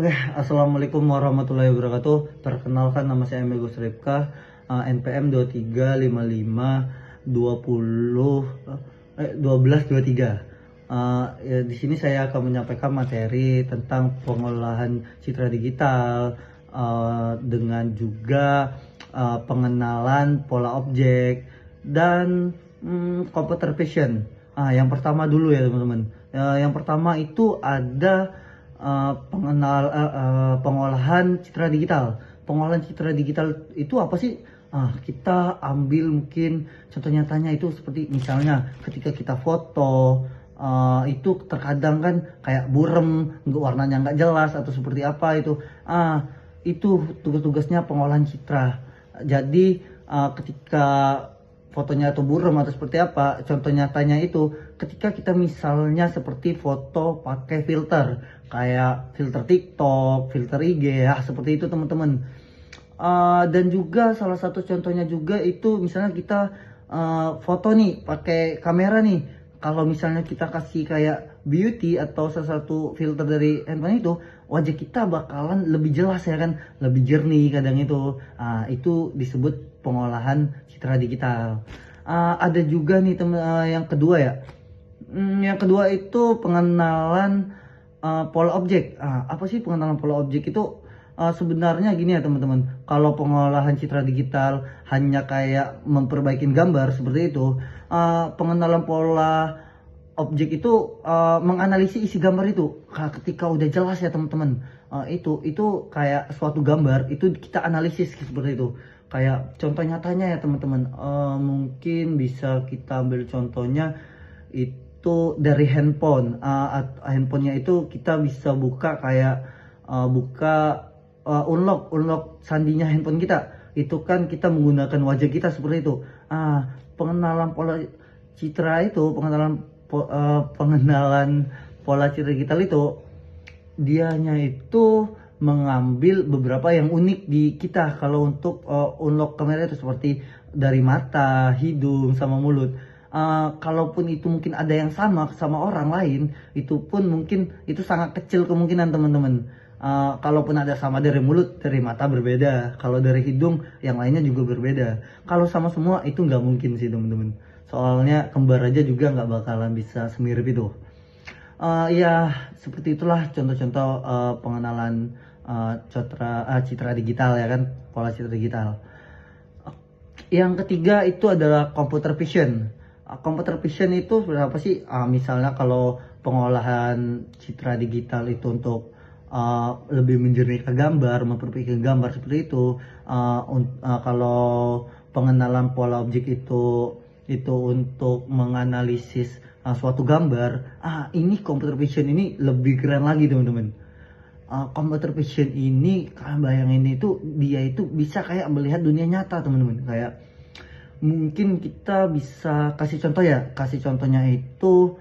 Oke, assalamualaikum warahmatullahi wabarakatuh. Perkenalkan, nama saya Gus Ripka, NPM 235520 ya, di sini saya akan menyampaikan materi tentang pengolahan citra digital, dengan juga pengenalan pola objek dan computer vision. Yang pertama dulu ya teman-teman. Yang pertama itu ada pengolahan citra digital. Pengolahan citra digital itu apa sih? Kita ambil mungkin contoh nyatanya itu seperti misalnya ketika kita foto, itu terkadang kan kayak burem, warnanya nggak jelas atau seperti apa itu. Itu tugas-tugasnya pengolahan citra. Jadi ketika fotonya atau buram atau seperti apa, contoh nyatanya itu ketika kita misalnya seperti foto pakai filter kayak filter TikTok, filter IG ya, seperti itu teman-teman. Dan juga salah satu contohnya juga itu misalnya kita foto nih pakai kamera nih, kalau misalnya kita kasih kayak beauty atau salah satu filter dari handphone itu, wajah kita bakalan lebih jelas ya kan, lebih jernih kadang itu. Itu disebut pengolahan citra digital. Ada juga nih yang kedua ya. Yang kedua itu pengenalan pola objek. Apa sih pengenalan pola objek itu? Sebenarnya gini ya teman-teman, kalau pengolahan citra digital hanya kayak memperbaiki gambar seperti itu, pengenalan pola objek itu menganalisis isi gambar itu. Ketika udah jelas ya teman-teman, itu kayak suatu gambar itu kita analisis seperti itu. Kayak contoh nyatanya ya teman-teman, mungkin bisa kita ambil contohnya itu dari handphone. Handphonenya itu kita bisa buka kayak buka unlock sandinya handphone kita. Itu kan kita menggunakan wajah kita seperti itu. Pengenalan pola citra itu, pengenalan pola citra digital itu, dianya itu mengambil beberapa yang unik di kita. Kalau untuk unlock kamera itu seperti dari mata, hidung, sama mulut. Kalaupun itu mungkin ada yang sama orang lain, itu pun mungkin itu sangat kecil kemungkinan teman-teman. Kalaupun ada sama dari mulut, dari mata berbeda. Kalau dari hidung, yang lainnya juga berbeda. Kalau sama semua itu nggak mungkin sih teman-teman. Soalnya kembar aja juga nggak bakalan bisa semirip itu. Ya seperti itulah contoh-contoh pengenalan citra digital ya kan, pola citra digital. Yang ketiga itu adalah computer vision. Computer vision itu sebenarnya apa sih? Misalnya kalau pengolahan citra digital itu untuk lebih menjernihkan gambar, memperbaiki gambar seperti itu. Kalau pengenalan pola objek itu untuk menganalisis suatu gambar, ini computer vision ini lebih keren lagi teman-teman. Computer vision ini, kalian bayangin itu, dia itu bisa kayak melihat dunia nyata teman-teman. Kayak mungkin kita bisa kasih contoh ya, kasih contohnya itu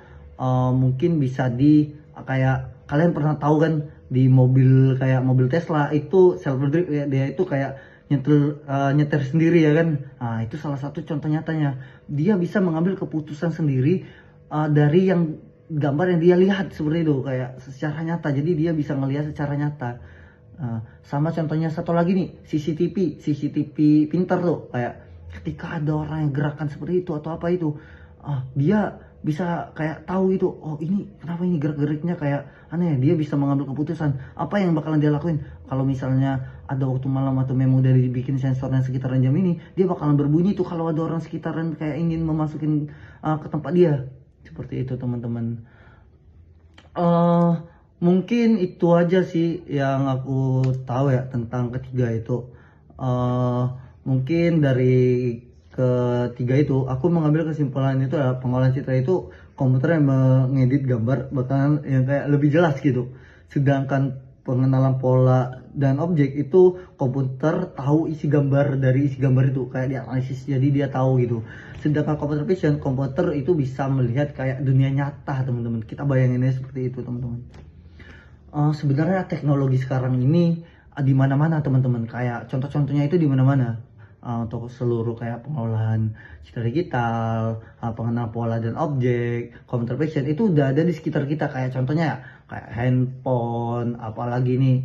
mungkin bisa di kayak kalian pernah tahu kan di mobil kayak mobil Tesla itu self drive ya, dia itu kayak nyetir sendiri ya kan. Itu salah satu contoh nyatanya, dia bisa mengambil keputusan sendiri dari yang gambar yang dia lihat seperti itu, kayak secara nyata. Jadi dia bisa ngelihat secara nyata. Sama contohnya satu lagi nih, CCTV pintar tuh, kayak ketika ada orang yang gerakan seperti itu atau apa itu, dia bisa kayak tahu itu, oh ini kenapa ini gerak-geriknya kayak aneh. Dia bisa mengambil keputusan apa yang bakalan dia lakuin. Kalau misalnya ada waktu malam atau memang udah dibikin sensornya sekitaran jam ini, dia bakalan berbunyi tuh kalau ada orang sekitaran kayak ingin memasukin ke tempat dia. Seperti itu teman-teman. Mungkin itu aja sih yang aku tahu ya tentang ketiga itu. Mungkin dari ketiga itu aku mengambil kesimpulan itu adalah pengolahan citra itu komputer yang mengedit gambar bakalan yang kayak lebih jelas gitu. Sedangkan pengenalan pola dan objek itu komputer tahu isi gambar dari isi gambar itu, kayak dianalisis, jadi dia tahu gitu. Sedangkan computer vision, komputer itu bisa melihat kayak dunia nyata teman-teman. Kita bayanginnya seperti itu teman-teman. Sebenarnya teknologi sekarang ini di mana-mana teman-teman. Kayak contoh-contohnya itu di mana-mana. untuk seluruh kayak pengolahan citra digital, pengenal pola dan objek, computer vision itu udah ada di sekitar kita. Kayak contohnya ya, kayak handphone, apalagi nih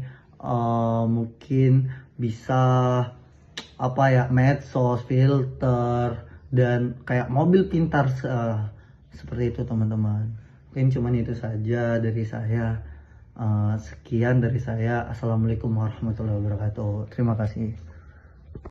mungkin bisa apa ya, medsos, filter, dan kayak mobil pintar seperti itu teman-teman. Mungkin cuman itu saja dari saya. Sekian dari saya. Assalamualaikum warahmatullahi wabarakatuh. Terima kasih.